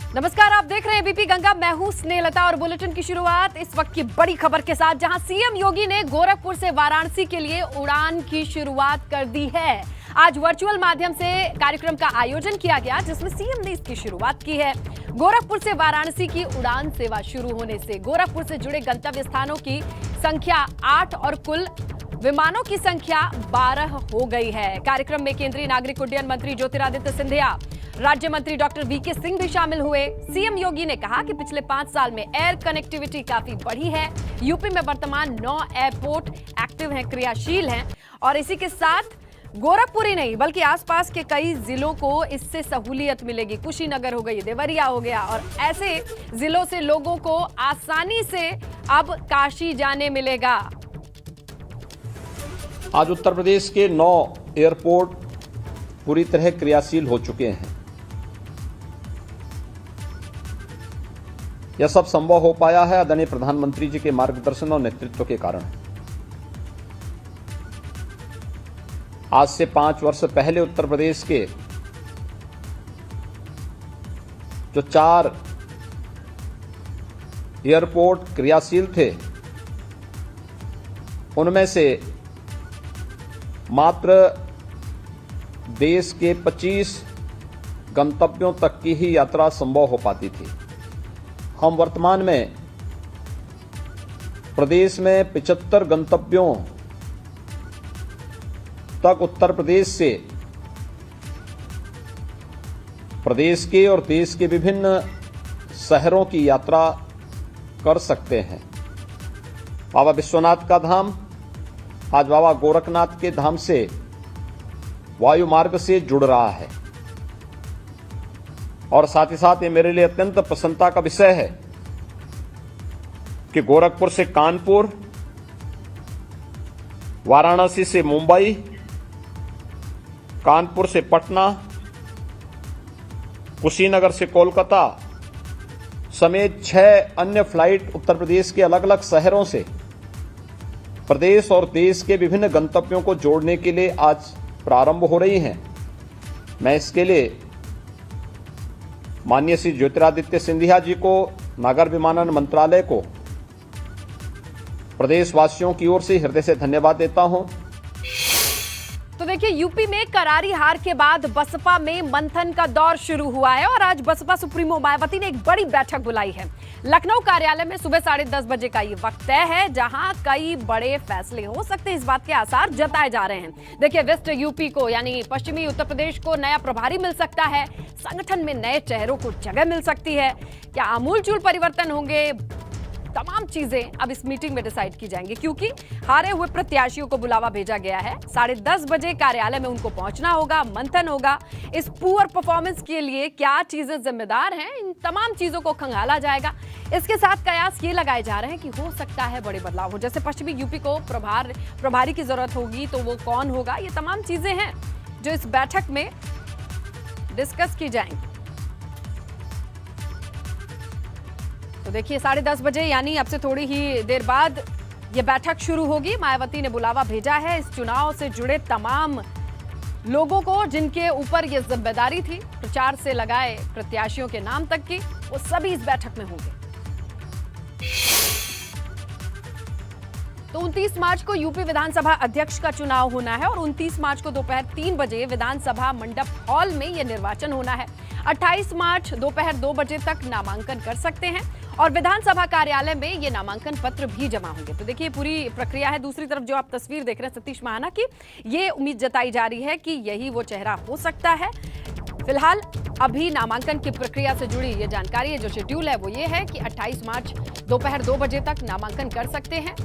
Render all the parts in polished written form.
नमस्कार, आप देख रहे हैं बीपी गंगा। मैं हूं स्नेहलता और बुलेटिन की शुरुआत इस वक्त की बड़ी खबर के साथ, जहां सीएम योगी ने गोरखपुर से वाराणसी के लिए उड़ान की शुरुआत कर दी है। आज वर्चुअल माध्यम से कार्यक्रम का आयोजन किया गया, जिसमें सीएम ने इसकी शुरुआत की है। गोरखपुर से वाराणसी की उड़ान सेवा शुरू होने से गोरखपुर से जुड़े गंतव्य स्थानों की संख्या 8 और कुल विमानों की संख्या 12 हो गई है। कार्यक्रम में केंद्रीय नागरिक उड्डयन मंत्री ज्योतिरादित्य सिंधिया, राज्य मंत्री डॉक्टर वीके सिंह भी शामिल हुए। सीएम योगी ने कहा कि पिछले 5 साल में एयर कनेक्टिविटी काफी बढ़ी है। यूपी में वर्तमान 9 एयरपोर्ट एक्टिव हैं, क्रियाशील हैं, और इसी के साथ गोरखपुर ही नहीं बल्कि आसपास के कई जिलों को इससे सहूलियत मिलेगी। कुशीनगर हो गई, देवरिया हो गया, और ऐसे जिलों से लोगों को आसानी से अब काशी जाने मिलेगा। आज उत्तर प्रदेश के 9 एयरपोर्ट पूरी तरह क्रियाशील हो चुके हैं। यह सब संभव हो पाया है आदरणीय प्रधानमंत्री जी के मार्गदर्शन और नेतृत्व के कारण। आज से 5 वर्ष पहले उत्तर प्रदेश के जो 4 एयरपोर्ट क्रियाशील थे, उनमें से मात्र देश के 25 गंतव्यों तक की ही यात्रा संभव हो पाती थी। हम वर्तमान में प्रदेश में 75 गंतव्यों तक उत्तर प्रदेश से प्रदेश के और देश के विभिन्न शहरों की यात्रा कर सकते हैं। बाबा विश्वनाथ का धाम आज बाबा गोरखनाथ के धाम से वायु मार्ग से जुड़ रहा है, और साथ ही साथ ये मेरे लिए अत्यंत प्रसन्नता का विषय है कि गोरखपुर से कानपुर, वाराणसी से मुंबई, कानपुर से पटना, कुशीनगर से कोलकाता समेत 6 अन्य फ्लाइट उत्तर प्रदेश के अलग अलग शहरों से प्रदेश और देश के विभिन्न गंतव्यों को जोड़ने के लिए आज प्रारंभ हो रही हैं। मैं इसके लिए माननीय श्री ज्योतिरादित्य सिंधिया जी को, नागर विमानन मंत्रालय को, प्रदेशवासियों की ओर से हृदय से धन्यवाद देता हूं। तो देखिए, यूपी में करारी हार के बाद बसपा में मंथन का दौर शुरू हुआ है, और आज बसपा सुप्रीमो मायावती ने एक बड़ी बैठक बुलाई है। लखनऊ कार्यालय में सुबह 10:30 बजे का ये वक्त तय है, जहां कई बड़े फैसले हो सकते हैं, इस बात के आसार जताए जा रहे हैं। देखिए, वेस्ट यूपी को यानी पश्चिमी उत्तर प्रदेश को नया प्रभारी मिल सकता है, संगठन में नए चेहरों को जगह मिल सकती है, क्या आमूलचूल परिवर्तन होंगे, तमाम चीजें अब इस मीटिंग में डिसाइड की जाएंगी, क्योंकि हारे हुए प्रत्याशियों को बुलावा भेजा गया है। 10:30 बजे कार्यालय में उनको पहुंचना होगा, मंथन होगा। इस पुअर परफॉर्मेंस के लिए क्या चीजें जिम्मेदार हैं, इन तमाम चीजों को खंगाला जाएगा। इसके साथ कयास ये लगाए जा रहे हैं कि हो सकता है बड़े बदलाव हो, जैसे पश्चिमी यूपी को प्रभारी की जरूरत होगी, तो वो कौन होगा। ये तमाम चीजें हैं जो इस बैठक में डिस्कस की जाएंगी। तो देखिए, 10:30 बजे यानी अब से थोड़ी ही देर बाद ये बैठक शुरू होगी। मायावती ने बुलावा भेजा है इस चुनाव से जुड़े तमाम लोगों को, जिनके ऊपर ये जिम्मेदारी थी प्रचार से लगाए प्रत्याशियों के नाम तक की, वो सभी इस बैठक में होंगे। तो 29 मार्च को यूपी विधानसभा अध्यक्ष का चुनाव होना है, और 29 मार्च को दोपहर 3 बजे विधानसभा मंडप हॉल में यह निर्वाचन होना है। 28 मार्च दोपहर 2 बजे तक नामांकन कर सकते हैं, और विधानसभा कार्यालय में ये नामांकन पत्र भी जमा होंगे। तो देखिए, पूरी प्रक्रिया है। दूसरी तरफ जो आप तस्वीर देख रहे हैं सतीश महाना की, ये उम्मीद जताई जा रही है कि यही वो चेहरा हो सकता है। फिलहाल अभी नामांकन की प्रक्रिया से जुड़ी ये जानकारी है, जो शेड्यूल है वो ये है कि 28 मार्च दोपहर 2 बजे तक नामांकन कर सकते हैं।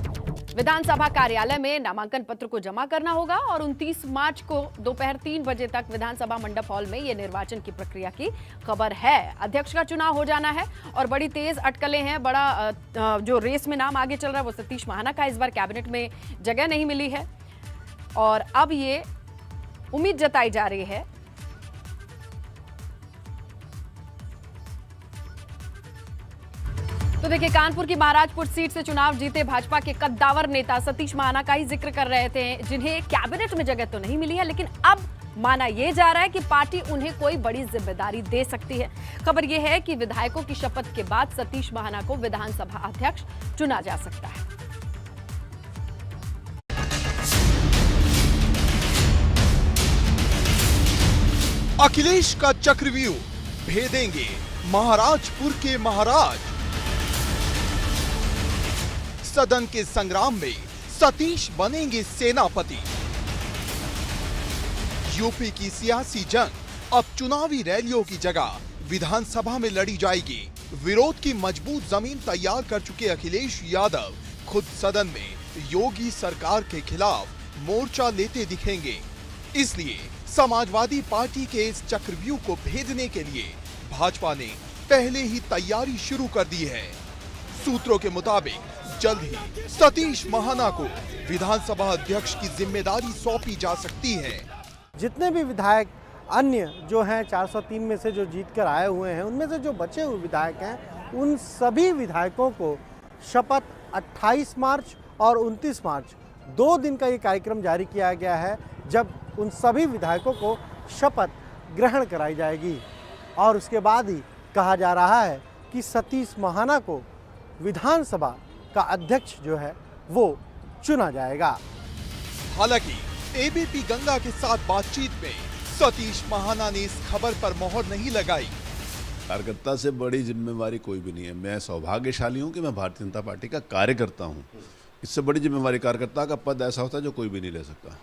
विधानसभा कार्यालय में नामांकन पत्र को जमा करना होगा, और 29 मार्च को दोपहर 3 बजे तक विधानसभा मंडप हॉल में ये निर्वाचन की प्रक्रिया की खबर है। अध्यक्ष का चुनाव हो जाना है, और बड़ी तेज अटकलें हैं। बड़ा जो रेस में नाम आगे चल रहा है वो सतीश महाना का। इस बार कैबिनेट में जगह नहीं मिली है, और अब ये उम्मीद जताई जा रही है तो देखिए, कानपुर की महाराजपुर सीट से चुनाव जीते भाजपा के कद्दावर नेता सतीश महाना का ही जिक्र कर रहे थे, जिन्हें कैबिनेट में जगह तो नहीं मिली है, लेकिन अब माना यह जा रहा है कि पार्टी उन्हें कोई बड़ी जिम्मेदारी दे सकती है। खबर यह है कि विधायकों की शपथ के बाद सतीश महाना को विधानसभा अध्यक्ष चुना जा सकता है। अखिलेश का चक्रव्यूह भेदेंगे महाराजपुर के महाराज। सदन के संग्राम में सतीश बनेंगे सेनापति। यूपी की सियासी जंग अब चुनावी रैलियों की जगह विधानसभा में लड़ी जाएगी। विरोध की मजबूत जमीन तैयार कर चुके अखिलेश यादव खुद सदन में योगी सरकार के खिलाफ मोर्चा लेते दिखेंगे। इसलिए समाजवादी पार्टी के इस चक्रव्यूह को भेदने के लिए भाजपा ने पहले ही तैयारी शुरू कर दी है। सूत्रों के मुताबिक जल्द ही सतीश महाना को विधानसभा अध्यक्ष की जिम्मेदारी सौंपी जा सकती है। जितने भी विधायक अन्य जो हैं 403 में से जो जीत कर आए हुए हैं, उनमें से जो बचे हुए विधायक हैं, उन सभी विधायकों को शपथ 28 मार्च और 29 मार्च 2 दिन का ये कार्यक्रम जारी किया गया है, जब उन सभी विधायकों को शपथ ग्रहण कराई जाएगी। और उसके बाद ही कहा जा रहा है कि सतीश महाना को विधानसभा का अध्यक्ष जो है वो चुना जाएगा। हालांकि एबीपी गंगा के साथ बातचीत में सतीश महाना ने इस खबर पर मोहर नहीं लगाई। कार्यकर्ता से बड़ी जिम्मेवारी कोई भी नहीं है। मैं सौभाग्यशाली हूं कि मैं भारतीय जनता पार्टी का कार्यकर्ता हूं। इससे बड़ी जिम्मेवारी कार्यकर्ता का पद ऐसा होता है जो कोई भी नहीं ले सकता।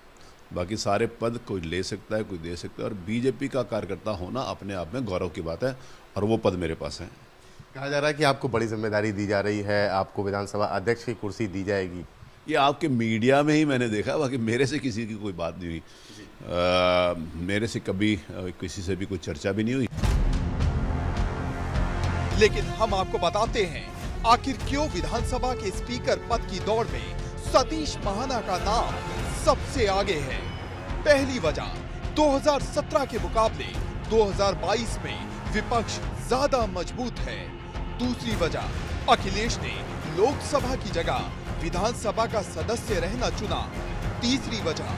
बाकी सारे पद कोई ले सकता है, कोई दे सकता है, और बीजेपी का कार्यकर्ता होना अपने आप में गौरव की बात है, और वो पद मेरे पास है। कहा जा रहा है कि आपको बड़ी जिम्मेदारी दी जा रही है, आपको विधानसभा अध्यक्ष की कुर्सी दी जाएगी। ये आपके मीडिया में ही मैंने देखा, बाकी मेरे से किसी की कोई बात नहीं हुई। मेरे से कभी किसी से भी कोई चर्चा भी नहीं हुई। लेकिन हम आपको बताते हैं आखिर क्यों विधानसभा के स्पीकर पद की दौड़ में सतीश महाना का नाम सबसे आगे है। पहली वजह 2017 के मुकाबले 2022 में विपक्ष ज्यादा मजबूत है। दूसरी वजह अखिलेश ने लोकसभा की जगह विधानसभा का सदस्य रहना चुना। तीसरी वजह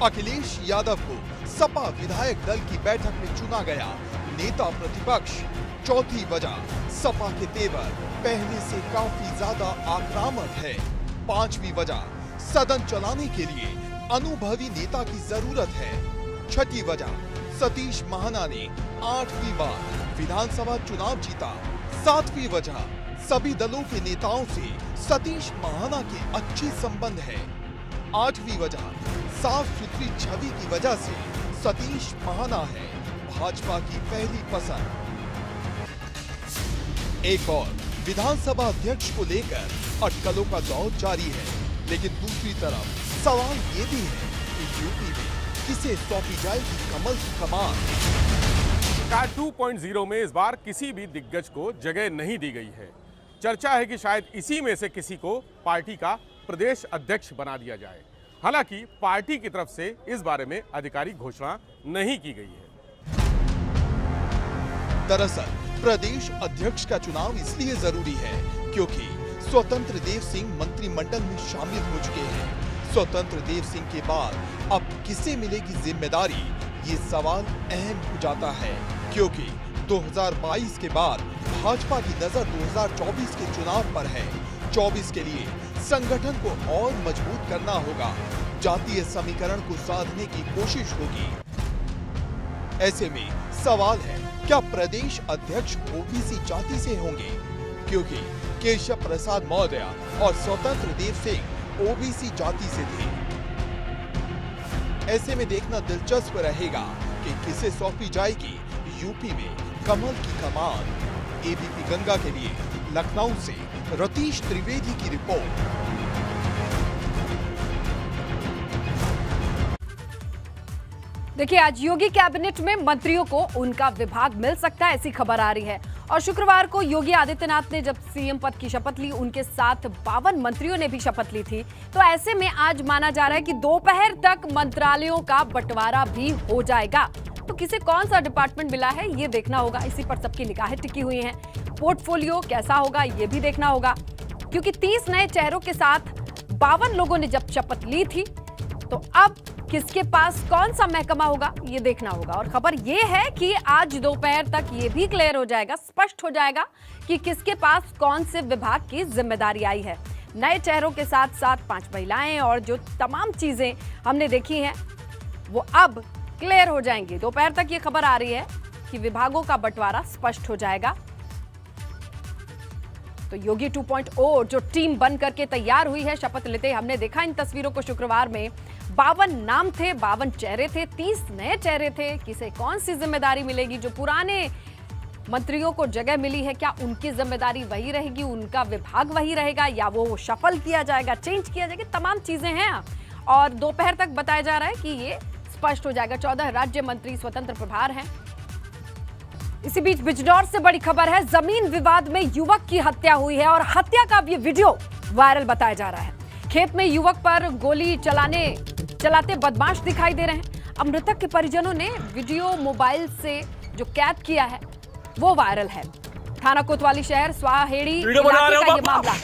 अखिलेश यादव को सपा विधायक दल की बैठक में चुना गया नेता प्रतिपक्ष। चौथी वजह सपा के तेवर पहले से काफी ज्यादा आक्रामक है। पांचवी वजह सदन चलाने के लिए अनुभवी नेता की जरूरत है। छठी वजह सतीश महाना ने 8वीं बार विधानसभा चुनाव जीता। 7वीं वजह सभी दलों के नेताओं से सतीश महाना के अच्छे संबंध है। 8वीं वजह साफ सुथरी छवि की वजह से सतीश महाना है भाजपा की पहली पसंद। एक और विधानसभा अध्यक्ष को लेकर अटकलों का दौर जारी है, लेकिन दूसरी तरफ सवाल ये भी है कि यूपी में किसे सौंपी जाएगी कमल की कमान। कैट 2.0 में इस बार किसी भी दिग्गज को जगह नहीं दी गई है। चर्चा है कि शायद इसी में से किसी को पार्टी का प्रदेश अध्यक्ष बना दिया जाए। हालांकि पार्टी की तरफ से इस बारे में आधिकारिक घोषणा नहीं की गई है। दरअसल प्रदेश अध्यक्ष का चुनाव इसलिए जरूरी है क्योंकि स्वतंत्र देव सिंह मंत्रिमंडल में शामिल हो चुके हैं। स्वतंत्र देव सिंह के बाद अब किसे मिलेगी जिम्मेदारी, ये सवाल अहम हो जाता है, क्योंकि 2022 के बाद भाजपा की नजर 2024 के चुनाव पर है। 24 के लिए संगठन को और मजबूत करना होगा, जातीय समीकरण को साधने की कोशिश होगी। ऐसे में सवाल है, क्या प्रदेश अध्यक्ष ओबीसी जाति से होंगे? क्योंकि केशव प्रसाद मौर्य और स्वतंत्र देव सिंह ओबीसी जाति से थे। ऐसे में देखना दिलचस्प रहेगा कि किसे सौंपी जाएगी यूपी में कमल की कमान। एबीपी गंगा के लिए लखनऊ से रतीश त्रिवेदी की रिपोर्ट। देखिए, आज योगी कैबिनेट में मंत्रियों को उनका विभाग मिल सकता है, ऐसी खबर आ रही है। और शुक्रवार को योगी आदित्यनाथ ने जब सीएम पद की शपथ ली, उनके साथ 52 मंत्रियों ने भी शपथ ली थी। तो ऐसे में आज माना जा रहा है कि दोपहर तक मंत्रालयों का बंटवारा भी हो जाएगा। तो किसे कौन सा डिपार्टमेंट मिला है ये देखना होगा, इसी पर सबकी निगाहें टिकी हुई हैं। पोर्टफोलियो कैसा होगा ये भी देखना होगा, क्योंकि 30 नए चेहरों के साथ 52 लोगों ने जब शपथ ली थी, तो अब किसके पास कौन सा महकमा होगा ये देखना होगा। और खबर ये है कि आज दोपहर तक ये भी क्लियर हो जाएगा, स्पष्ट हो जाएगा कि किसके पास कौन से विभाग की जिम्मेदारी आई है। नए चेहरों के साथ साथ 5 महिलाएं और जो तमाम चीजें हमने देखी हैं वो अब क्लियर हो जाएंगी। दोपहर तक ये खबर आ रही है कि विभागों का बंटवारा स्पष्ट हो जाएगा। तो योगी 2.0 जो टीम बन करके तैयार हुई है शपथ लेते, हमने देखा इन तस्वीरों को शुक्रवार में 52 नाम थे, 52 चेहरे थे, 30 नए चेहरे थे। किसे कौन सी जिम्मेदारी मिलेगी? जो पुराने मंत्रियों को जगह मिली है क्या उनकी जिम्मेदारी वही रहेगी, उनका विभाग वही रहेगा, या वो शफल किया जाएगा, चेंज किया जाएगा? तमाम चीजें हैं और दोपहर तक बताया जा रहा है कि ये स्पष्ट हो जाएगा। 14 राज्य मंत्री स्वतंत्र प्रभार हैं। इसी बीच बिजनौर से बड़ी खबर है, जमीन विवाद में युवक की हत्या हुई है और हत्या का ये वीडियो वायरल बताया जा रहा है। खेत में युवक पर गोली चलाते बदमाश दिखाई दे रहे हैं। अब मृतक के परिजनों ने वीडियो मोबाइल से जो कैद किया है वो वायरल है। थाना कोतवाली शहर स्वाहेड़ी इलाके का ये मामला।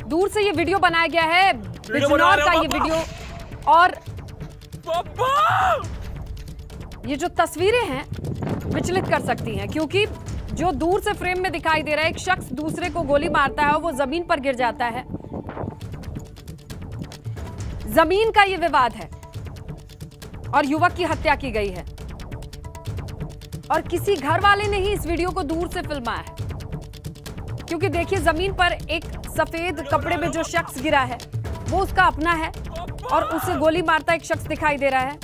दूर से ये वीडियो बनाया गया है, बिजनौर का ये वीडियो। और ये जो तस्वीरें हैं विचलित कर सकती हैं, क्योंकि जो दूर से फ्रेम में दिखाई दे रहा है, एक शख्स दूसरे को गोली मारता है और वो जमीन पर गिर जाता है। जमीन का ये विवाद है और युवक की हत्या की गई है और किसी घर वाले ने ही इस वीडियो को दूर से फिल्मा है, क्योंकि देखिए जमीन पर एक सफेद कपड़े में जो शख्स गिरा है वो उसका अपना है और उसे गोली मारता एक शख्स दिखाई दे रहा है।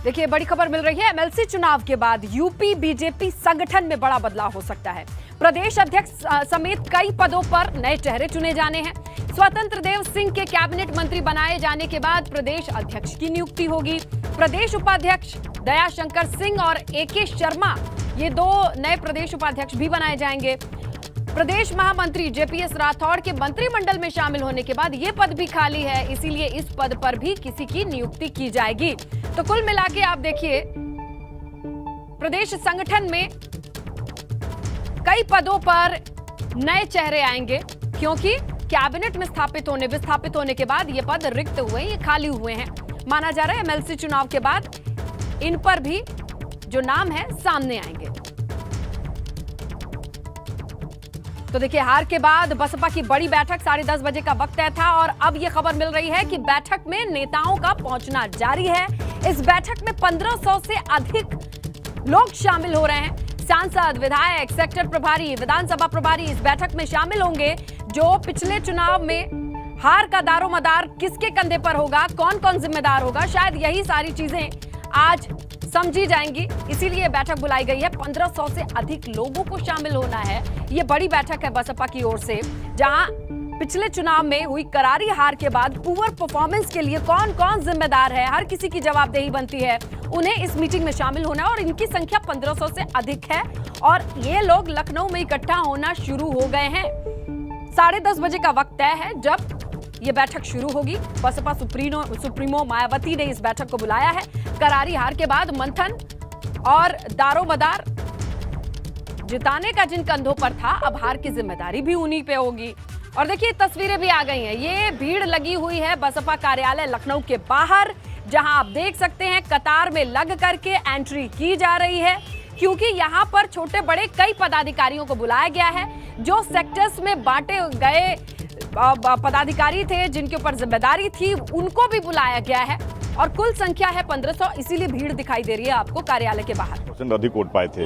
देखिए बड़ी खबर मिल रही है, एमएलसी चुनाव के बाद यूपी बीजेपी संगठन में बड़ा बदलाव हो सकता है। प्रदेश अध्यक्ष समेत कई पदों पर नए चेहरे चुने जाने हैं। स्वतंत्र देव सिंह के कैबिनेट मंत्री बनाए जाने के बाद प्रदेश अध्यक्ष की नियुक्ति होगी। प्रदेश उपाध्यक्ष दयाशंकर सिंह और एके शर्मा, ये 2 नए प्रदेश उपाध्यक्ष भी बनाए जाएंगे। प्रदेश महामंत्री जेपीएस राठौड़ के मंत्रिमंडल में शामिल होने के बाद ये पद भी खाली है, इसीलिए इस पद पर भी किसी की नियुक्ति की जाएगी। तो कुल मिला के आप देखिए प्रदेश संगठन में कई पदों पर नए चेहरे आएंगे, क्योंकि कैबिनेट में विस्थापित होने के बाद ये पद रिक्त हुए, ये खाली हुए हैं। माना जा रहा है एमएलसी चुनाव के बाद इन पर भी जो नाम है सामने आएंगे। तो देखिए हार के बाद बसपा की बड़ी बैठक 10:30 बजे का वक्त तय था और अब यह खबर मिल रही है कि बैठक में नेताओं का पहुंचना जारी है। इस बैठक में 1500 से अधिक लोग शामिल हो रहे हैं। सांसद, विधायक, सेक्टर प्रभारी, विधानसभा प्रभारी इस बैठक में शामिल होंगे। जो पिछले चुनाव में हार का दारोमदार किसके कंधे पर होगा, कौन कौन जिम्मेदार होगा, शायद यही सारी चीजें आज समझी जाएंगी। इसीलिए बैठक बुलाई गई है। 1500 से अधिक लोगों को शामिल होना है। ये बड़ी बैठक है बसपा की ओर से, जहां पिछले चुनाव में हुई करारी हार के बाद पुअर परफॉर्मेंस के लिए कौन कौन जिम्मेदार है, हर किसी की जवाबदेही बनती है। उन्हें इस मीटिंग में शामिल होना है और इनकी संख्या 1500 से अधिक है और ये लोग लखनऊ में इकट्ठा होना शुरू हो गए हैं। 10:30 बजे का वक्त तय है जब ये बैठक शुरू होगी। बसपा सुप्रीमो मायावती ने इस बैठक को बुलाया है। करारी हार के बाद मंथन और दारोमदार जिताने का जिन कंधों पर था, अब हार की जिम्मेदारी भी उन्हीं पे होगी। और देखिए तस्वीरें भी आ गई हैं। ये भीड़ लगी हुई है बसपा कार्यालय लखनऊ के बाहर, जहां आप देख सकते हैं कतार में लग करके एंट्री की जा रही है, क्योंकि यहां पर छोटे बड़े कई पदाधिकारियों को बुलाया गया है। जो सेक्टर्स में बांटे गए पदाधिकारी थे, जिनके ऊपर जिम्मेदारी थी, उनको भी बुलाया गया है और कुल संख्या है 1500। इसीलिए भीड़ दिखाई दे रही है आपको कार्यालय के बाहर। अधिक वोट पाए थे,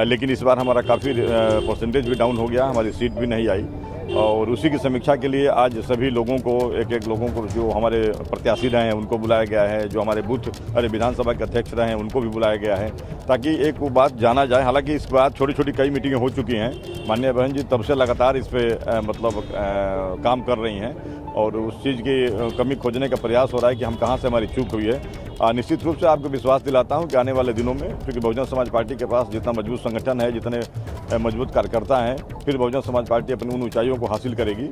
लेकिन इस बार हमारा काफ़ी परसेंटेज भी डाउन हो गया, हमारी सीट भी नहीं आई। और उसी की समीक्षा के लिए आज सभी लोगों को एक लोगों को जो हमारे प्रत्याशी रहे हैं उनको बुलाया गया है, जो हमारे विधानसभा के अध्यक्ष रहे हैं उनको भी बुलाया गया है, ताकि एक वो बात जाना जाए। हालांकि इसके बाद छोटी छोटी कई मीटिंगें हो चुकी हैं। माननीय बहन जी तब से लगातार इस पर काम कर रही हैं और उस चीज़ की कमी खोजने का प्रयास हो रहा है कि हम कहाँ से हमारी चूक हुई है। निश्चित रूप से आपको विश्वास दिलाता हूं कि आने वाले दिनों में, क्योंकि बहुजन समाज पार्टी के पास जितना मजबूत संगठन है, जितने मजबूत कार्यकर्ता हैं, फिर बहुजन समाज पार्टी अपनी उन ऊंचाइयों को हासिल करेगी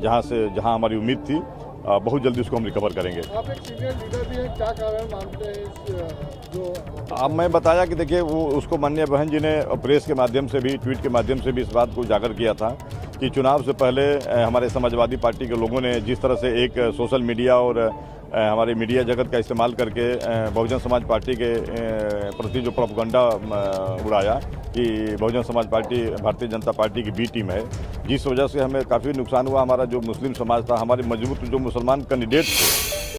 जहां हमारी उम्मीद थी। बहुत जल्दी उसको हम रिकवर करेंगे। आप एक सीनियर लीडर भी हैं, क्या कारण मानते हैं जो अब मैं बताया कि देखिए वो उसको माननीय बहन जी ने प्रेस के माध्यम से भी, ट्वीट के माध्यम से भी इस बात को उजागर किया था कि चुनाव से पहले हमारे समाजवादी पार्टी के लोगों ने जिस तरह से एक सोशल मीडिया और हमारे मीडिया जगत का इस्तेमाल करके बहुजन समाज पार्टी के प्रति जो प्रोपगंडा उड़ाया कि बहुजन समाज पार्टी भारतीय जनता पार्टी की बी टीम है, जिस वजह से हमें काफ़ी नुकसान हुआ। हमारा जो मुस्लिम समाज था, हमारे मजबूत जो मुसलमान कैंडिडेट थे,